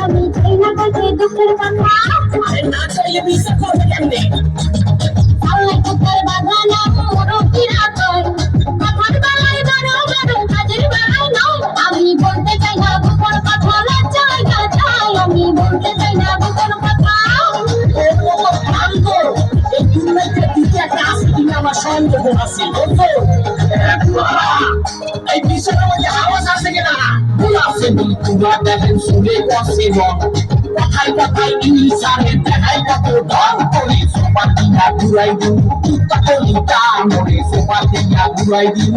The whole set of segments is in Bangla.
আমি চাই না কাছে দুঃখের কথা আরে না চাইলে বিশ্বাস করবে কেমনে আল্লাহ কুত্তার বাগানা রকিরা কর কথার বেলায় বড় বড় কাজের বেলায় নয় আমি বলতে চাই না গোপন কথা লজ্জায় গাছাই আমি বলতে চাই না গোপন কথা এই দুর্নীতির দিকে একটা আছে কিনা আমার সন্দেহ আছে এই বিষয়ের মধ্যে আওয়াজ আছে কিনা ভুল আছে তোমরা দেখেন শুনে বসে কথাই কথাই ইনসানের দেখাই কত দম করে সোপার দিয়া ঘুরাই দিন কুত্তা কলিতা মরে সোপার দিয়া ঘুরাই দিন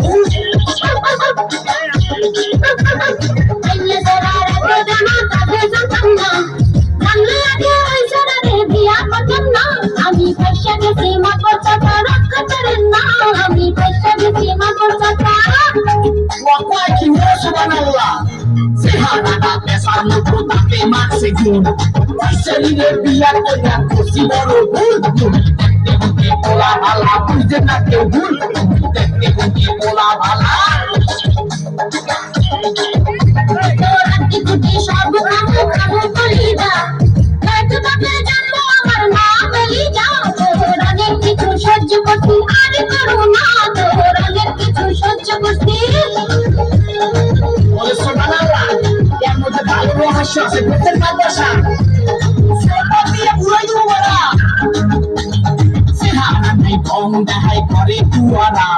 আইলে সরার প্রদানা কাজে জানতাম না জানলে আগে ওই সরারে বিয়া করতাম না আমি পয়সা গেছি মা করতা রক্ষা করেন না আমি পয়সা গেছি মা করতা ওয়াকাই কি সুবহানাল্লাহ সেহানাটা পেশার মতো তাকে মারছে গুণ শরীরে বিয়া করে খুশি বড় ভুল দেখতে বুঝে পোলা ভালা বুঝে না কেউ ভুল দেখতে বুঝে পোলা ভালা রাত্রি কুটি সব খাবো খাবো কলিদা রাত বাপে জানবো আমার নাম লিজা তোর অনেক কিছু সহ্য করতি আর করো না তোর অনেক কিছু সহ্য করতি বলে সুবহানাল্লাহ এর মধ্যে ভালো রহস্য আছে বুঝতে পারছা সোনা দিয়ে ঘুরাই দেবো বলা সেহানা নাই কম দেখাই করে তুয়ারা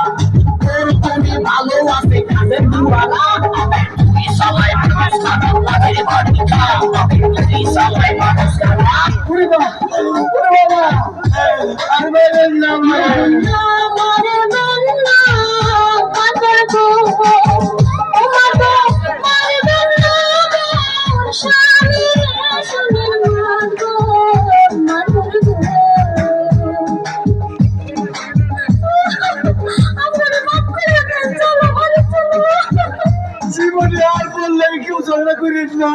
তোর তুমি ভালো আছে কাজের দুয়ারা সবাই মানুষ খারাপ লাগে বাড়ি খাও সবাই মানুষ খারাপ ওরে বাবা আর বলেন না আমার বন্না মাতার গো ও মাতা মারবেন না স্বামী শুনেন মাগো মাতার গো আমার মাফ করে দেন চলো বাড়ি চলো জীবনে আর বললে কেউ ঝগড়া করিস না